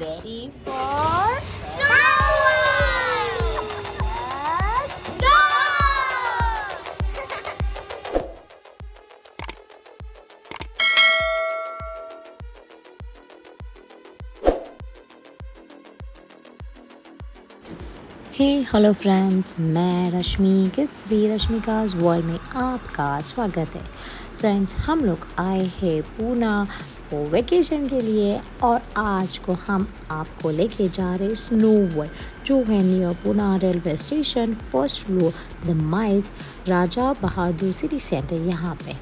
Ready for Snow World? Let's go! Hello friends, मैं रश्मि Kesari रश्मिकाज़ world में आपका स्वागत है। फ्रेंड्स, हम लोग आए हैं पूना वो वेकेशन के लिए और आज को हम आपको लेके जा रहे स्नो वर्ल्ड जो है near Poona railway station, first floor, the miles, Raja Bahadur city centre यहाँ पे।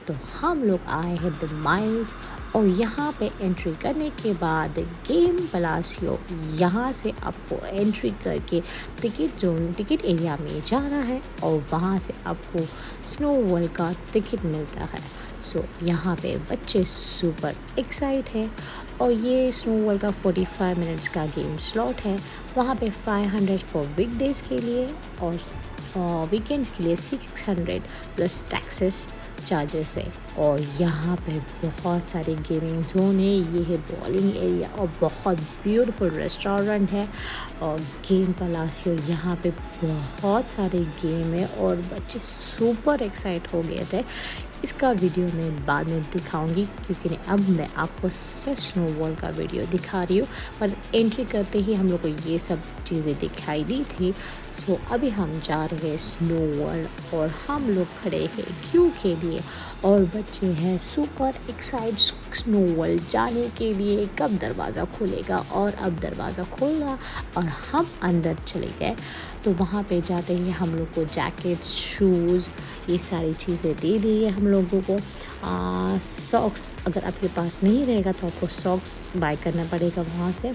तो हम लोग आए हैं द माइल्स और यहाँ पे एंट्री करने के बाद गेम पलासियो, यहाँ से आपको एंट्री करके टिकट एरिया में जाना है और वहाँ से आपको स्नो वर्ल्ड का टिकट मिलता है। सो यहाँ पे बच्चे सुपर एक्साइट है और ये स्नो वर्ल्ड का 45 मिनट्स का गेम स्लॉट है। वहाँ पे 500 फॉर वीकडेज के लिए और वीकेंड्स के लिए 600 प्लस टैक्सेस चार्जेस है। और यहाँ पे बहुत सारे गेमिंग जोन है, ये है बॉलिंग एरिया और बहुत ब्यूटीफुल रेस्टोरेंट है और गेम पलासियो, यहाँ पे बहुत सारे गेम है और बच्चे सुपर एक्साइट हो गए थे। इसका वीडियो मैं बाद में दिखाऊंगी क्योंकि अब मैं आपको सिर्फ स्नो वर्ल्ड का वीडियो दिखा रही हूँ, पर एंट्री करते ही हम लोग को ये सब चीज़ें दिखाई दी थी। सो अभी हम जा रहे हैं स्नो वर्ल्ड और हम लोग खड़े हैं क्यू के लिए और बच्चे हैं सुपर एक्साइट स्नो वर्ल्ड जाने के लिए। कब दरवाज़ा खुलेगा और अब दरवाज़ा खोला और हम अंदर चले गए। तो वहाँ पे जाते ही हम लोग को जैकेट, शूज़, ये सारी चीज़ें दे दी है हम लोगों को। सॉक्स अगर आपके पास नहीं रहेगा तो आपको सॉक्स बाय करना पड़ेगा वहाँ से।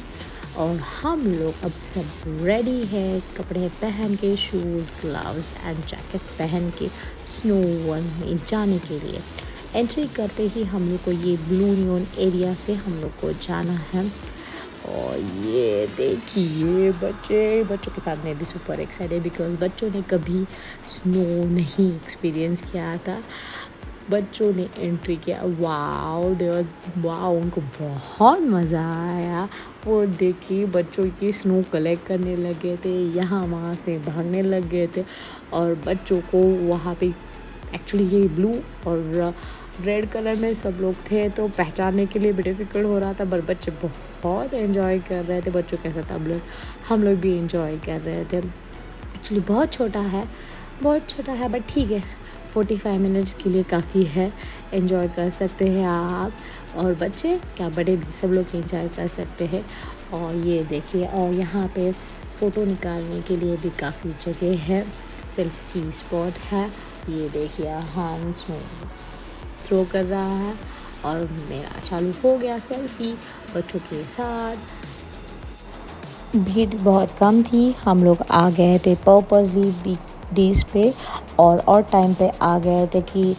और हम लोग अब सब रेडी है, कपड़े पहन के, शूज़, ग्लव्स एंड जैकेट पहन के स्नो वर्ल्ड में जाने के लिए। एंट्री करते ही हम लोग को ये ब्लू नियॉन एरिया से हम लोग को जाना है। और ये देखिए बच्चों के साथ मैं भी सुपर एक्साइटेड बिकॉज बच्चों ने कभी स्नो नहीं एक्सपीरियंस किया था। बच्चों ने एंट्री किया, वाओ, उनको बहुत मज़ा आया। वो देखिए बच्चों की स्नो कलेक्ट करने लगे थे, यहाँ वहाँ से भागने लग गए थे और बच्चों को वहाँ पे एक्चुअली ये ब्लू और रेड कलर में सब लोग थे तो पहचानने के लिए भी डिफ़िकल्ट हो रहा था, पर बच्चे बहुत एंजॉय कर रहे थे। बच्चों के साथ हम लोग भी एंजॉय कर रहे थे। एक्चुअली बहुत छोटा है बट ठीक है, 45 मिनट्स के लिए काफ़ी है, एंजॉय कर सकते हैं आप और बच्चे क्या बड़े भी सब लोग एंजॉय कर सकते हैं। और ये देखिए, और यहाँ पे फ़ोटो निकालने के लिए भी काफ़ी जगह है, सेल्फी स्पॉट है। ये देखिए हांस थ्रो कर रहा है और मेरा चालू हो गया सेल्फी बच्चों के साथ। भीड़ बहुत कम थी, हम लोग आ गए थे पर्पसली वीकडेज पे और टाइम पे आ गए थे कि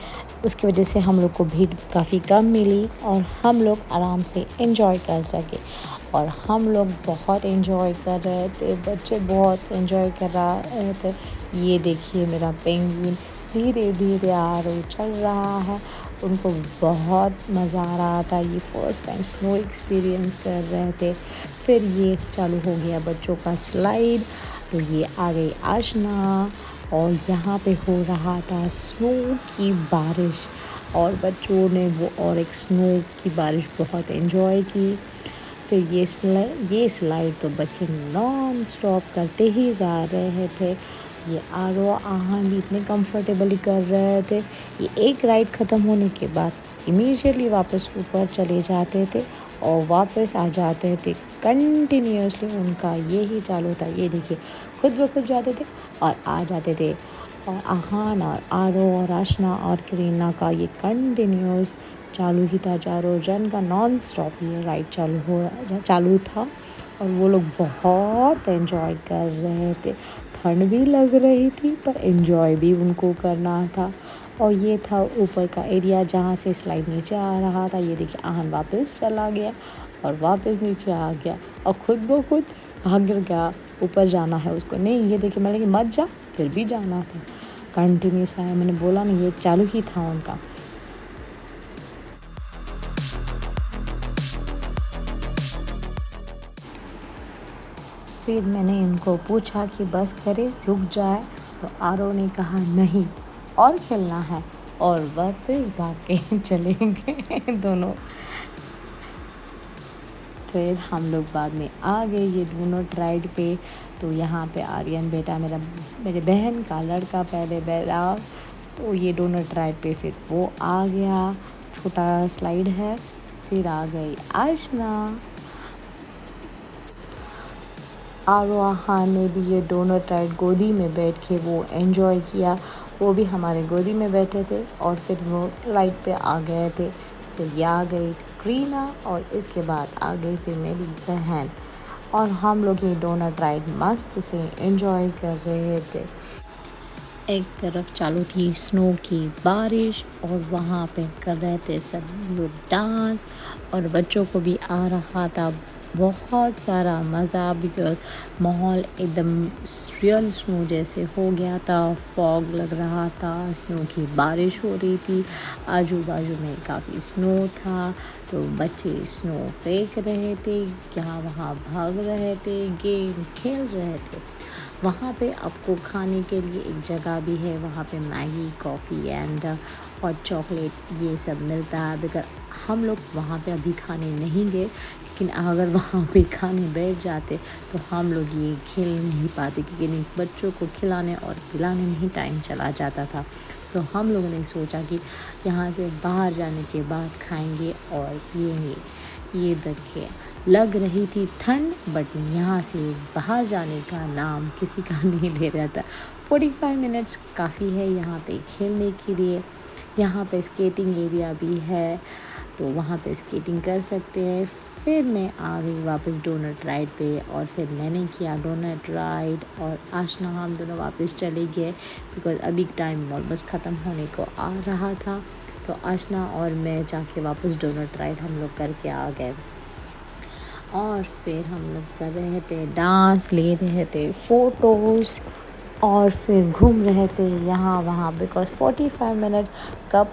उसकी वजह से हम लोग को भीड़ काफ़ी कम मिली और हम लोग आराम से एंजॉय कर सके। और हम लोग बहुत एंजॉय कर रहे थे, बच्चे बहुत एंजॉय कर रहे थे। ये देखिए मेरा पेंगुइन धीरे धीरे चल रहा है, उनको बहुत मज़ा आ रहा था। ये फर्स्ट टाइम स्नो एक्सपीरियंस कर रहे थे। फिर ये चालू हो गया बच्चों का स्लाइड, तो ये आ गई आशना और यहाँ पे हो रहा था स्नो की बारिश और बच्चों ने वो और एक स्नो की बारिश बहुत एंजॉय की। फिर ये स्लाइड तो बच्चे नॉन स्टॉप करते ही जा रहे थे। ये आहन भी इतने कंफर्टेबली कर रहे थे। ये एक राइड ख़त्म होने के बाद इमीडिएटली वापस ऊपर चले जाते थे और वापस आ जाते थे। कंटिन्यूसली उनका यही चालू था। ये देखिए खुद ब खुद जाते थे और आ जाते थे। और आहान और आरो और आशना और करीना का ये कंटिन्यूस चालू ही था, चारों जन का नॉन स्टॉप ये राइड चालू था और वो लोग बहुत एंजॉय कर रहे थे। ठंड भी लग रही थी पर एंजॉय भी उनको करना था। और ये था ऊपर का एरिया जहाँ से स्लाइड नीचे आ रहा था। ये देखिए आहन वापस चला गया और वापस नीचे आ गया और खुद ब खुद भाग गया, ऊपर जाना है उसको। नहीं, ये देखिए मैंने कि मत जा, फिर भी जाना था। कंटिन्यूस आया, मैंने बोला नहीं, ये चालू ही था उनका। फिर मैंने इनको पूछा कि बस करे, रुक जाए, तो आरव ने कहा नहीं और खेलना है, और वापस भाग के चले गए दोनों। फिर हम लोग बाद में आ गए ये दोनों राइड पे। तो यहाँ पे आर्यन बेटा मेरे बहन का लड़का पहले बैठा, तो ये दोनों राइड पे फिर वो आ गया, छोटा स्लाइड है। फिर आ गई आशना, आरोहा ने भी ये दोनों राइड गोदी में बैठ के वो एंजॉय किया, वो भी हमारे गोदी में बैठे थे और फिर वो राइड पे आ गए थे। फिर ये आ गई थी क्रीना और इसके बाद आ गई फिर मेरी बहन, और हम लोग ये दोनों राइड मस्त से एंजॉय कर रहे थे। एक तरफ चालू थी स्नो की बारिश और वहाँ पे कर रहे थे सब लोग डांस, और बच्चों को भी आ रहा था बहुत सारा मज़ा, बिकॉज माहौल एकदम रियल स्नो जैसे हो गया था, फॉग लग रहा था, स्नो की बारिश हो रही थी, आजू बाजू में काफ़ी स्नो था। तो बच्चे स्नो फेंक रहे थे, यहाँ वहाँ भाग रहे थे, गेम खेल रहे थे। वहाँ पे आपको खाने के लिए एक जगह भी है, वहाँ पे Maggi, coffee and hot chocolate ये सब मिलता है। बिकॉज हम लोग वहाँ पे अभी खाने नहीं गए, लेकिन अगर वहाँ पे खाने बैठ जाते तो हम लोग ये खेल नहीं पाते, क्योंकि नहीं बच्चों को खिलाने और पिलाने में ही टाइम चला जाता था। तो हम लोगों ने सोचा कि यहाँ से बाहर जाने के बाद खाएंगे। और ये देखिए, लग रही थी ठंड, बट यहाँ से बाहर जाने का नाम किसी का नहीं ले रहा था। 45 मिनट्स काफ़ी है यहाँ पे खेलने के लिए। यहाँ पे स्केटिंग एरिया भी है, तो वहाँ पे स्केटिंग कर सकते हैं। फिर मैं आ गई वापस डोनट राइड पे, और फिर मैंने किया डोनट राइड, और आशना हम दोनों वापस चले गए, बिकॉज अभी टाइम ऑलमोस्ट ख़त्म होने को आ रहा था। तो आशना और मैं जाके वापस डोनट राइड हम लोग करके आ गए, और फिर हम लोग कर रहे थे डांस, ले रहे थे फ़ोटोज़, और फिर घूम रहे थे यहाँ वहाँ, बिकॉज 45 मिनट कब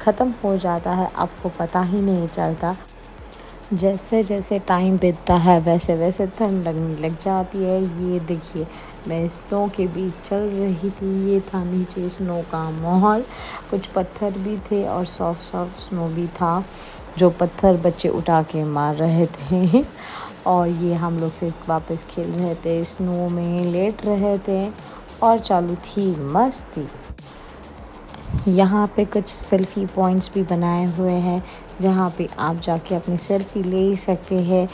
ख़त्म हो जाता है आपको पता ही नहीं चलता। जैसे जैसे टाइम बीतता है वैसे वैसे ठंड लगने लग जाती है। ये देखिए, मैं स्नो के बीच चल रही थी, ये था नीचे स्नो का माहौल, कुछ पत्थर भी थे और सॉफ्ट सॉफ्ट स्नो भी था, जो पत्थर बच्चे उठा के मार रहे थे। और ये हम लोग फिर वापस खेल रहे थे, स्नो में लेट रहे थे, और चालू थी मस्ती। यहाँ पे कुछ सेल्फ़ी पॉइंट्स भी बनाए हुए हैं, जहाँ पे आप जाके अपनी सेल्फ़ी ले सकते हैं।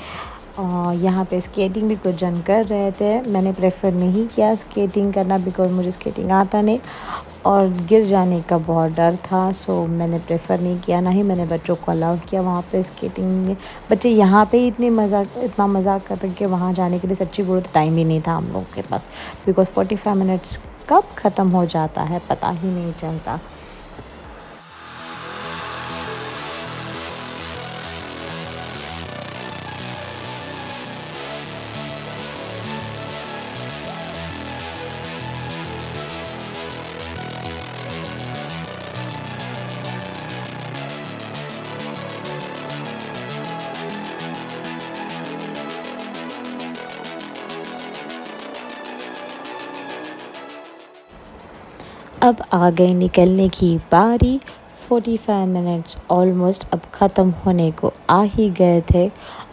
यहाँ पे स्केटिंग भी कुछ जन कर रहे थे, मैंने प्रेफर नहीं किया स्केटिंग करना, बिकॉज मुझे स्केटिंग आता नहीं और गिर जाने का बहुत डर था। सो मैंने प्रेफर नहीं किया, ना ही मैंने बच्चों को अलाउ किया वहाँ पे स्केटिंग में। बच्चे यहाँ पे ही इतना मज़ाक कर रहे कि वहाँ जाने के लिए सच्ची बोलो तो टाइम ही नहीं था हम लोग के पास, बिकॉज 45 मिनट्स कब ख़त्म हो जाता है पता ही नहीं चलता। अब आ गई निकलने की बारी। 45 मिनट्स ऑलमोस्ट अब ख़त्म होने को आ ही गए थे,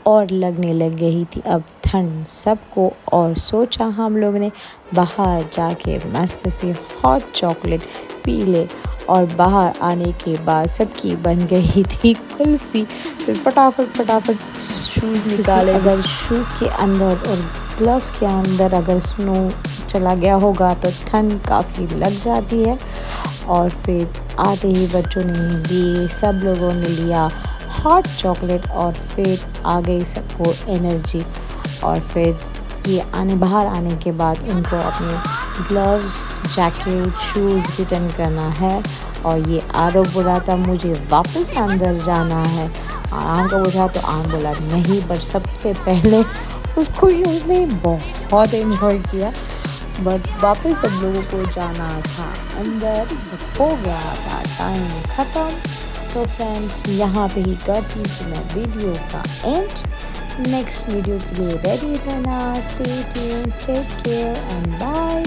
और लगने लग गई थी अब ठंड सबको। और सोचा हम लोग ने बाहर जाके मस्त से हॉट चॉकलेट पी ले, और बाहर आने के बाद सबकी बन गई थी कुल्फ़ी। फिर फटाफट शूज़ निकाले, अगर शूज़ के अंदर और ग्लव्स के अंदर अगर स्नो चला गया होगा तो ठंड काफ़ी लग जाती है। और फिर आते ही बच्चों ने लिए, सब लोगों ने लिया हॉट चॉकलेट, और फिर आ गई सबको एनर्जी। और फिर ये बाहर आने के बाद इनको अपने ग्लव्स, जैकेट, शूज़ रिटर्न करना है। और ये आरव बोला था मुझे वापस अंदर जाना है, आन को पूछा तो आन बोला नहीं, बट सबसे पहले उसने बहुत एंजॉय किया, बट वापस सब लोगों को जाना था अंदर, हो गया था टाइम ख़त्म। तो फ्रेंड्स, यहाँ पे ही करती थी मैं वीडियो का एंड। नेक्स्ट वीडियो के लिए रेडी रहना। Stay tuned, take care and bye.